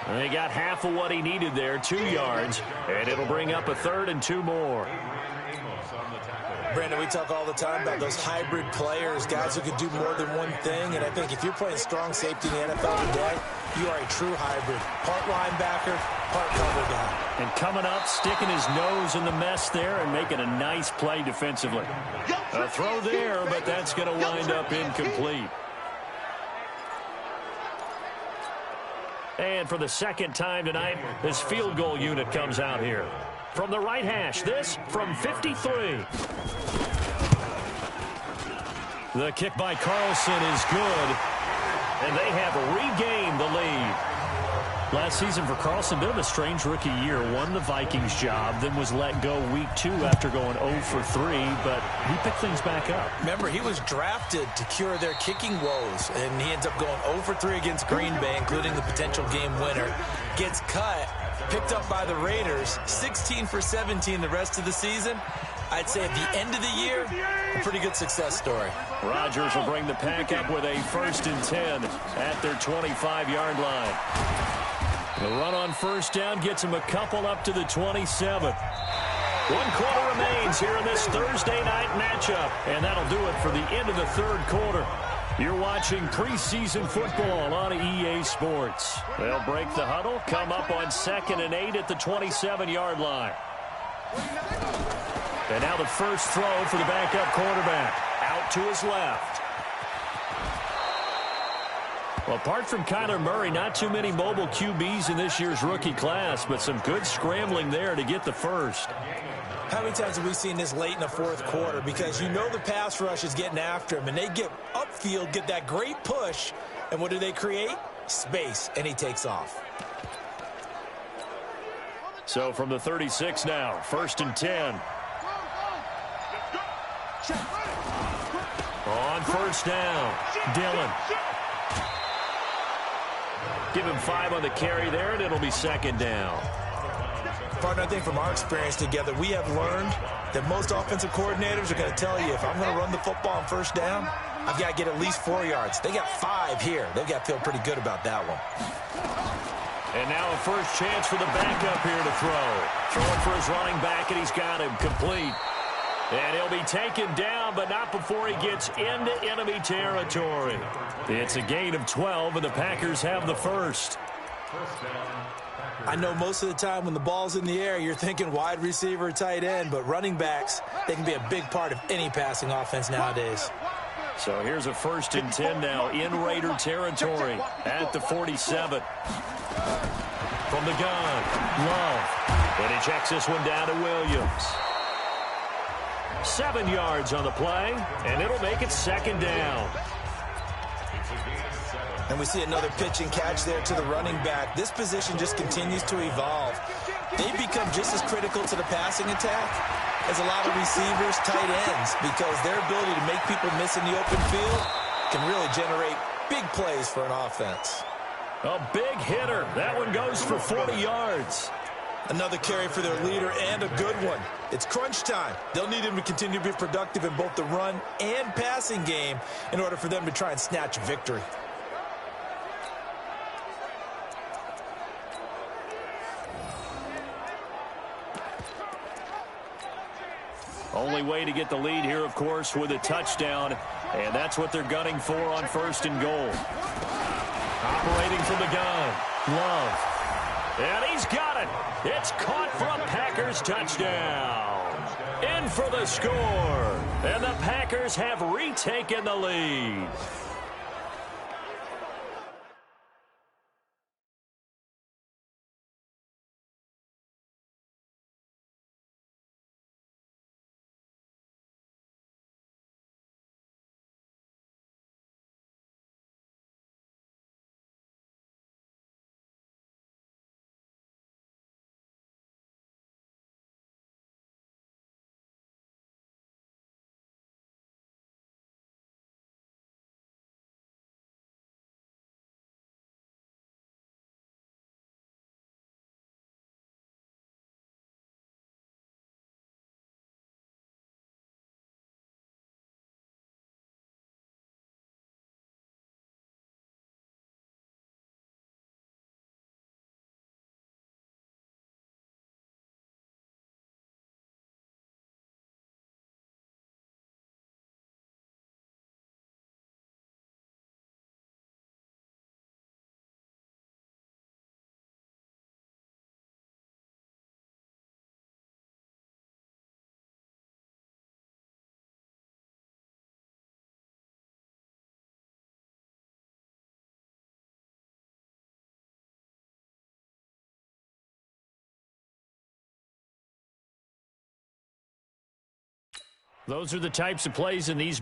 And he got half of what he needed there, 2 yards, and it'll bring up a 3rd and 2 more. Brandon, we talk all the time about those hybrid players, guys who can do more than one thing, and I think if you're playing strong safety in the NFL today, you are a true hybrid. Part linebacker, part cover guy. And coming up, sticking his nose in the mess there and making a nice play defensively. A throw there, but that's going to wind up incomplete. And for the 2nd time tonight, this field goal unit comes out here. From the right hash, this from 53. The kick by Carlson is good, and they have regained the lead. Last season for Carlson, bit of a strange rookie year. Won the Vikings job, then was let go week 2 after going 0 for 3, but he picked things back up. Remember, he was drafted to cure their kicking woes, and he ends up going 0 for 3 against Green Bay, including the potential game winner. Gets cut, picked up by the Raiders, 16 for 17 the rest of the season. I'd say at the end of the year, a pretty good success story. Rodgers will bring the Pack up with a 1st and 10 at their 25-yard line. The run on first down gets him a couple up to the 27. 1 quarter remains here in this Thursday night matchup. And that'll do it for the end of the third quarter. You're watching preseason football on EA Sports. They'll break the huddle, come up on 2nd and 8 at the 27-yard line. And now the first throw for the backup quarterback. Out to his left. Well, apart from Kyler Murray, not too many mobile QBs in this year's rookie class, but some good scrambling there to get the first. How many times have we seen this late in the fourth quarter? Because you know the pass rush is getting after him, and they get upfield, get that great push, and what do they create? Space, and he takes off. So from the 36 now, 1st and 10. On first down, Dillon. Give him 5 on the carry there, and it'll be 2nd down. Partner, I think from our experience together, we have learned that most offensive coordinators are going to tell you, if I'm going to run the football on first down, I've got to get at least 4 yards. They got 5 here. They've got to feel pretty good about that one. And now a first chance for the backup here to throw. Throwing for his running back, and he's got him complete. And he'll be taken down, but not before he gets into enemy territory. It's a gain of 12, and the Packers have the first. I know most of the time when the ball's in the air, you're thinking wide receiver, tight end, but running backs, they can be a big part of any passing offense nowadays. So here's a 1st and 10 now in Raider territory at the 47. From the gun, Love. And he checks this one down to Williams. 7 yards on the play, and it'll make it 2nd down. And we see another pitch and catch there to the running back. This position just continues to evolve. They become just as critical to the passing attack as a lot of receivers, tight ends, because their ability to make people miss in the open field can really generate big plays for an offense. A big hitter. That one goes for 40 yards. Another carry for their leader, and a good one. It's crunch time. They'll need him to continue to be productive in both the run and passing game in order for them to try and snatch a victory. Only way to get the lead here, of course, with a touchdown, and that's what they're gunning for on 1st and goal. Operating from the gun, Love. And he's got it. It's caught for a Packers touchdown. In for the score. And the Packers have retaken the lead. Those are the types of plays in these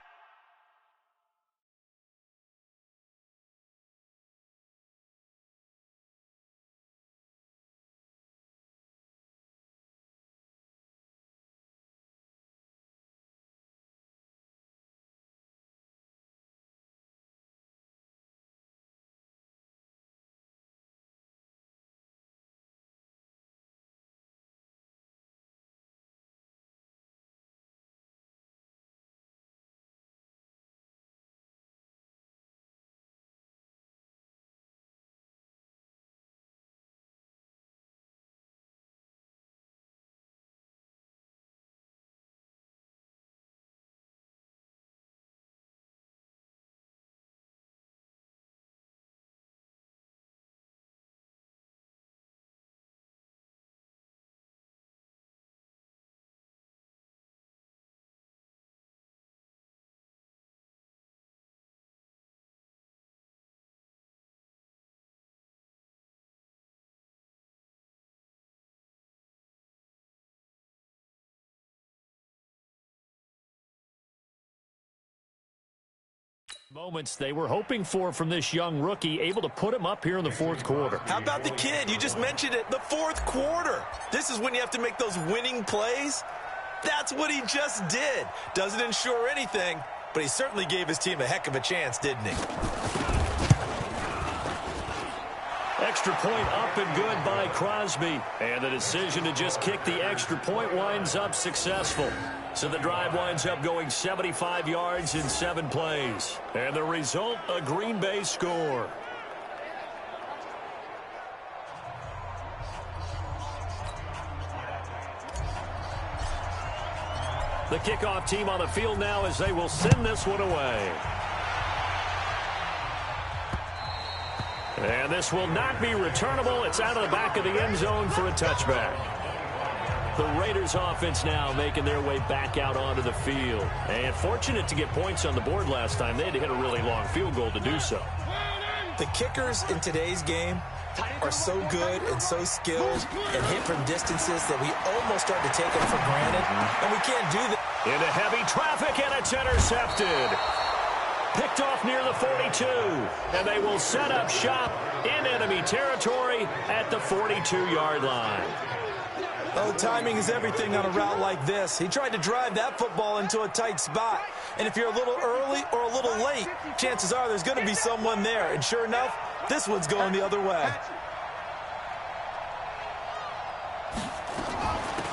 Moments they were hoping for from this young rookie, able to put him up here in the fourth quarter. How about the kid? You just mentioned it, the fourth quarter. This is when you have to make those winning plays. That's what he just did. Doesn't ensure anything, but he certainly gave his team a heck of a chance, didn't he? Extra point up and good by Crosby. And the decision to just kick the extra point winds up successful. So the drive winds up going 75 yards in 7 plays. And the result, a Green Bay score. The kickoff team on the field now as they will send this one away. And this will not be returnable. It's out of the back of the end zone for a touchback. The Raiders offense now making their way back out onto the field. And fortunate to get points on the board last time. They had to hit a really long field goal to do so. The kickers in today's game are so good and so skilled and hit from distances that we almost start to take them for granted. And we can't do that. Into heavy traffic, and it's intercepted. Picked off near the 42. And they will set up shop in enemy territory at the 42-yard line. Oh, timing is everything on a route like this. He tried to drive that football into a tight spot. And if you're a little early or a little late, chances are there's going to be someone there. And sure enough, this one's going the other way.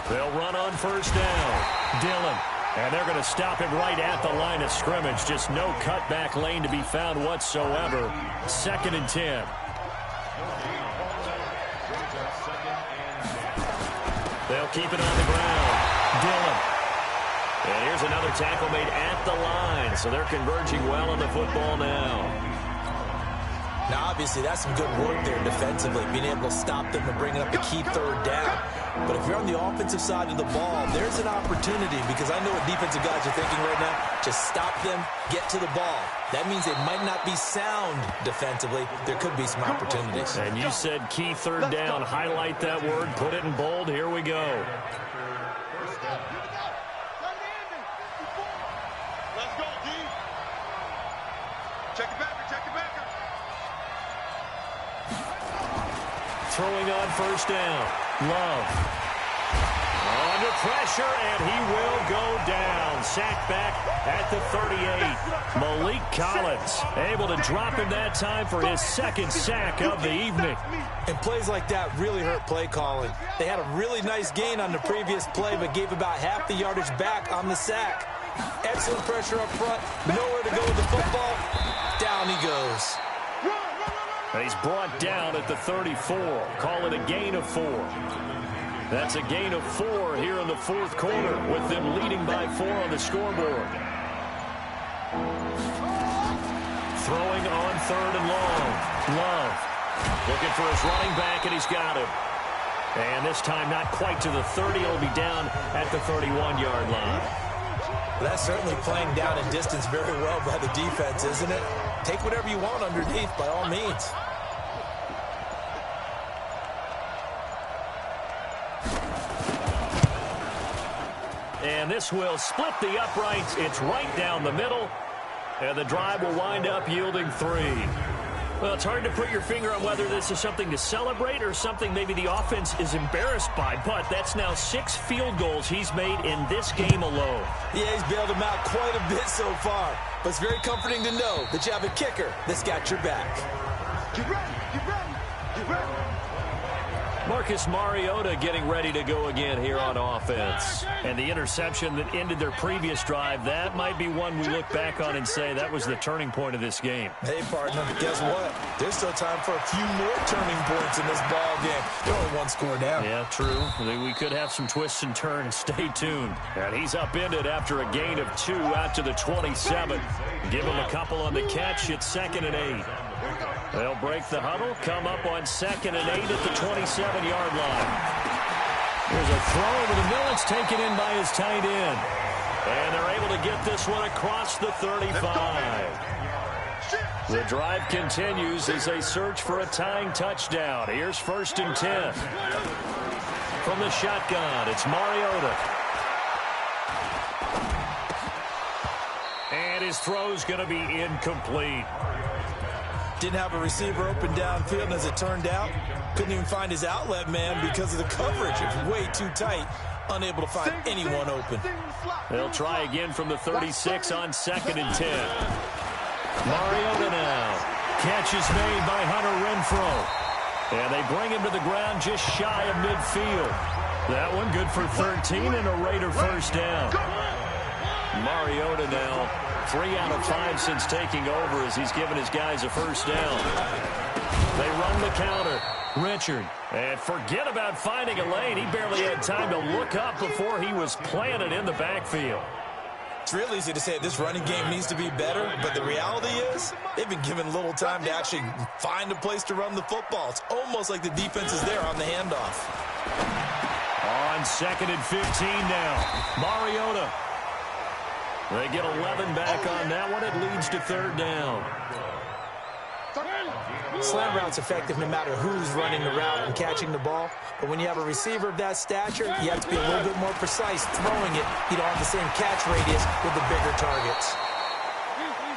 They'll run on first down. Dillon. And they're going to stop him right at the line of scrimmage. Just no cutback lane to be found whatsoever. 2nd and 10. They'll keep it on the ground. Dillon. And here's another tackle made at the line. So they're converging well on the football now. Now, obviously, that's some good work there defensively, being able to stop them and bringing up a key 3rd down. But if you're on the offensive side of the ball, there's an opportunity, because I know what defensive guys are thinking right now. Just stop them, get to the ball. That means they might not be sound defensively. There could be some opportunities. And you said key 3rd down. Highlight that word. Put it in bold. Here we go. Let's go, D. Check it back. Throwing on first down. Love. Under pressure, and he will go down. Sacked back at the 38. Malik Collins able to drop him that time for his 2nd sack of the evening. And plays like that really hurt play calling. They had a really nice gain on the previous play, but gave about half the yardage back on the sack. Excellent pressure up front. Nowhere to go with the football. Down he goes. And he's brought down at the 34. Call it a gain of 4. That's a gain of 4 here in the 4th quarter, with them leading by 4 on the scoreboard. Throwing on 3rd and long. Love looking for his running back, and he's got him. And this time not quite to the 30. He'll be down at the 31-yard line. That's certainly playing down in distance very well by the defense, isn't it? Take whatever you want underneath, by all means. And this will split the uprights. It's right down the middle. And the drive will wind up yielding 3. Well, it's hard to put your finger on whether this is something to celebrate or something maybe the offense is embarrassed by. But that's now 6 field goals he's made in this game alone. Yeah, he's bailed them out quite a bit so far. But it's very comforting to know that you have a kicker that's got your back. Get ready, get ready, get ready. Marcus Mariota getting ready to go again here on offense. And the interception that ended their previous drive, that might be one we look back on and say that was the turning point of this game. Hey, partner, guess what? There's still time for a few more turning points in this ball game. They're only 1 score down. Yeah, true. We could have some twists and turns. Stay tuned. And he's upended after a gain of 2 out to the 27. Give him a couple on the catch. It's 2nd and 8. They'll break the huddle, come up on 2nd and 8 at the 27-yard line. There's a throw over the middle. It's taken in by his tight end. And they're able to get this one across the 35. The drive continues as they search for a tying touchdown. Here's 1st and 10. From the shotgun, it's Mariota. And his throw's going to be incomplete. Didn't have a receiver open downfield, and as it turned out, couldn't even find his outlet man because of the coverage. It was way too tight, unable to find anyone open. They'll try again from the 36 on 2nd and 10. Mariota now. Catch is made by Hunter Renfrow. And they bring him to the ground just shy of midfield. That one good for 13 and a Raider first down. Mariota now 3 out of 5 since taking over as he's given his guys a first down. They run the counter. Richard. And forget about finding a lane. He barely had time to look up before he was planted in the backfield. It's real easy to say this running game needs to be better, but the reality is they've been given little time to actually find a place to run the football. It's almost like the defense is there on the handoff. On 2nd and 15 now. Mariota. They get 11 back on that one. It leads to 3rd down. Slant route's effective no matter who's running the route and catching the ball. But when you have a receiver of that stature, you have to be a little bit more precise throwing it. You don't have the same catch radius with the bigger targets.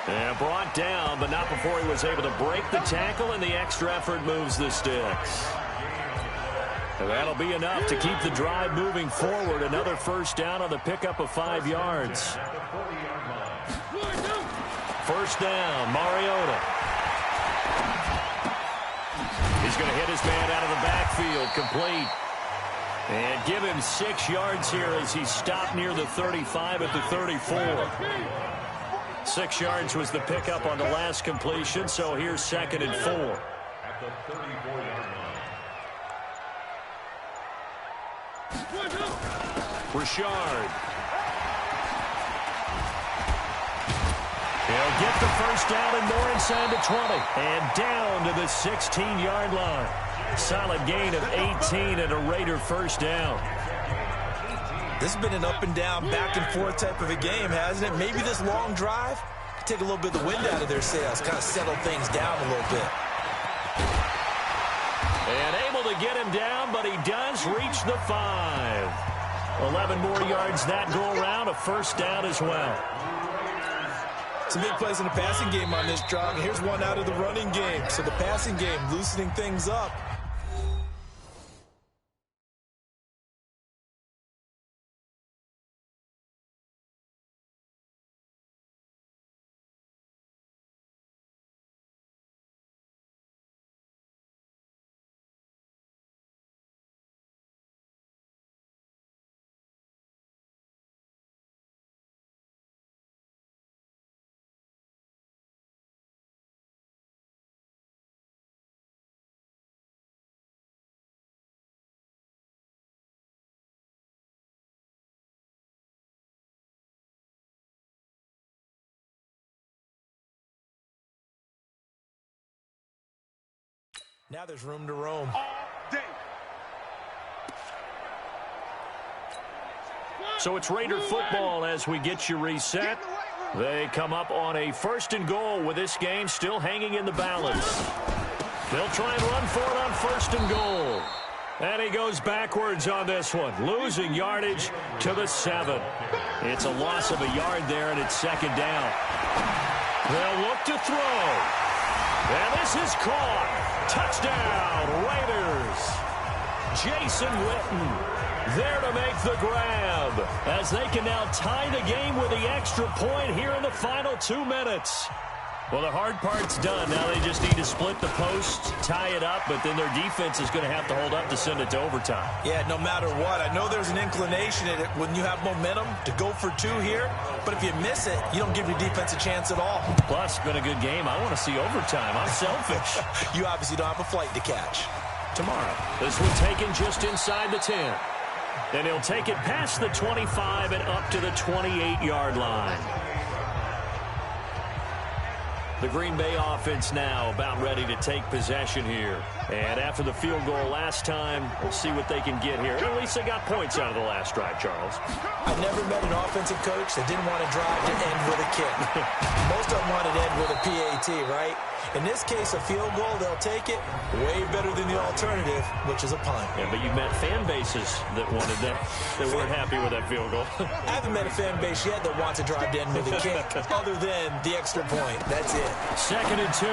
And brought down, but not before he was able to break the tackle, and the extra effort moves the sticks. And that'll be enough to keep the drive moving forward. Another first down on the pickup of 5 yards. First down, Mariota. He's going to hit his man out of the backfield, complete. And give him 6 yards here as he stopped near the 35 at the 34. 6 yards was the pickup on the last completion, so here's 2nd and 4. At the 34-yard line. Richard. He'll get the first down and more inside the 20. And down to the 16-yard line. Solid gain of 18 and a Raider first down. This has been an up and down, back and forth type of a game, hasn't it? Maybe this long drive could take a little bit of the wind out of their sails, kind of settle things down a little bit. And able to get him down, but he does reach the 5. 11 more yards that go around, a first down as well. Some big plays in the passing game on this drive. Here's one out of the running game. So the passing game loosening things up. Now there's room to roam. So it's Raider football as we get you reset. They come up on a 1st and goal with this game still hanging in the balance. They'll try and run for it on 1st and goal. And he goes backwards on this one, losing yardage to the 7. It's a loss of a yard there, and it's 2nd down. They'll look to throw. And this is caught. Touchdown, Raiders. Jason Witten there to make the grab as they can now tie the game with the extra point here in the final 2 minutes. Well, the hard part's done. Now they just need to split the post, tie it up, but then their defense is going to have to hold up to send it to overtime. Yeah, no matter what. I know there's an inclination in it when you have momentum to go for 2 here, but if you miss it, you don't give your defense a chance at all. Plus, it's been a good game. I want to see overtime. I'm selfish. You obviously don't have a flight to catch. Tomorrow, this one taken just inside the 10. And he'll take it past the 25 and up to the 28-yard line. The Green Bay offense now about ready to take possession here. And after the field goal last time, we'll see what they can get here. At least they got points out of the last drive, Charles. I never met an offensive coach that didn't want to drive to end with a kick. Most of them wanted to end with a PAT, right? In this case, a field goal, they'll take it. Way better than the alternative, which is a punt. Yeah, but you've met fan bases that wanted that weren't happy with that field goal. I haven't met a fan base yet that wants to drive to end with a kick, other than the extra point. That's it. 2nd and 2.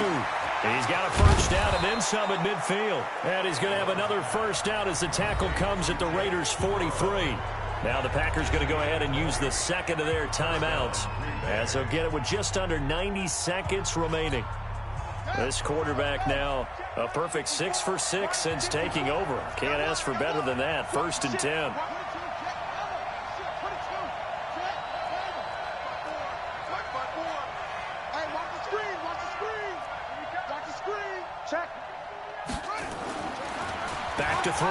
He's got a first down and then some at midfield. And he's going to have another first down as the tackle comes at the Raiders' 43. Now the Packers going to go ahead and use the second of their timeouts as they'll get it with just under 90 seconds remaining. This quarterback now a perfect 6 for 6 since taking over. Can't ask for better than that. 1st and 10. Back to throw.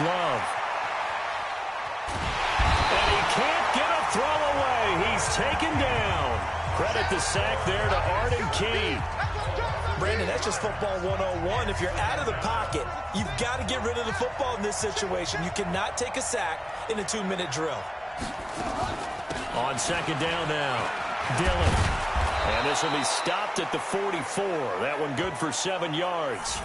Love. And he can't get a throw away. He's taken down. Credit the sack there to Arden Key. Brandon, that's just football 101. If you're out of the pocket, you've got to get rid of the football in this situation. You cannot take a sack in a 2-minute drill. On 2nd down now, Dillon. And this will be stopped at the 44. That one good for 7 yards.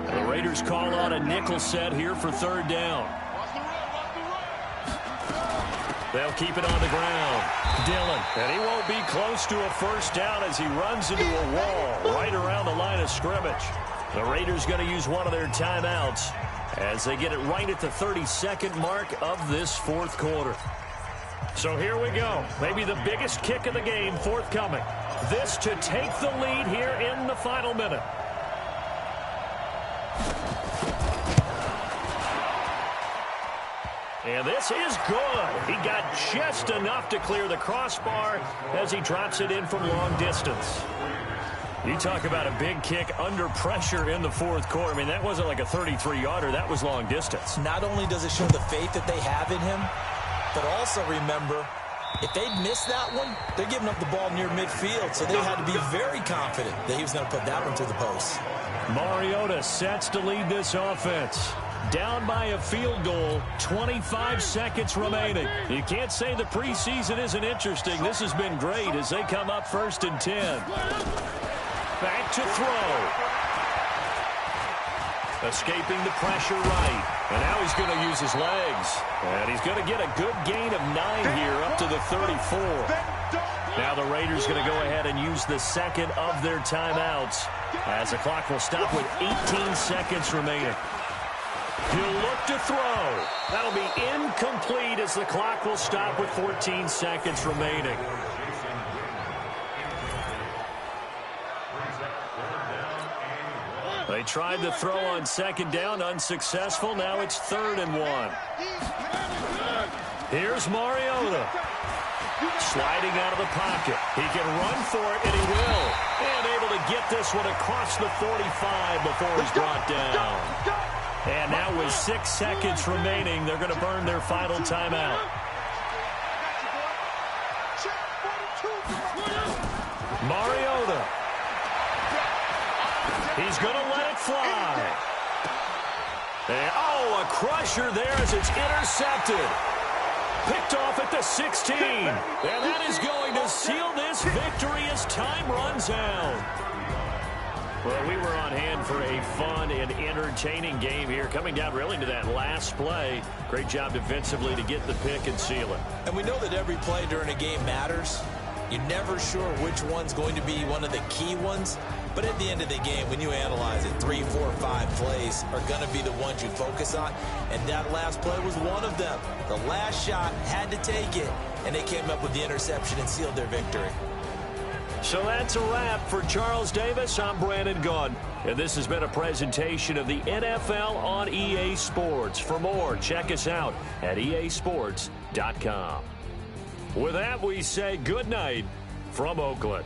And the Raiders call on a nickel set here for 3rd down. They'll keep it on the ground. Dillon. And he won't be close to a first down as he runs into a wall right around the line of scrimmage. The Raiders going to use one of their timeouts as they get it right at the 32nd mark of this 4th quarter. So here we go. Maybe the biggest kick of the game forthcoming. This to take the lead here in the final minute. And this is good. He got just enough to clear the crossbar as he drops it in from long distance. You talk about a big kick under pressure in the 4th quarter. I mean, that wasn't like a 33-yarder. That was long distance. Not only does it show the faith that they have in him, but also remember, if they'd missed that one, they're giving up the ball near midfield, so they had to be very confident that he was going to put that one through the post. Mariota sets to lead this offense. Down by a field goal, 25 seconds remaining. You can't say the preseason isn't interesting. This has been great as they come up 1st and 10. Back to throw. Escaping the pressure right. And now he's going to use his legs. And he's going to get a good gain of 9 here up to the 34. Now the Raiders going to go ahead and use the second of their timeouts as the clock will stop with 18 seconds remaining. He'll look to throw. That'll be incomplete as the clock will stop with 14 seconds remaining. They tried the throw on 2nd down, unsuccessful. Now it's 3rd and 1. Here's Mariota. Sliding out of the pocket. He can run for it, and he will. And able to get this one across the 45 before he's brought down. And now with 6 seconds remaining, they're going to burn their final timeout. Mariota. He's going to let it fly. And, oh, a crusher there as it's intercepted. Picked off at the 16. And that is going to seal this victory as time runs out. Well, we were on hand for a fun and entertaining game here. Coming down really to that last play. Great job defensively to get the pick and seal it. And we know that every play during a game matters. You're never sure which one's going to be one of the key ones. But at the end of the game, when you analyze it, 3, 4, 5 plays are going to be the ones you focus on. And that last play was one of them. The last shot had to take it, and they came up with the interception and sealed their victory. So that's a wrap for Charles Davis. I'm Brandon Gunn. And this has been a presentation of the NFL on EA Sports. For more, check us out at easports.com. With that, we say good night from Oakland.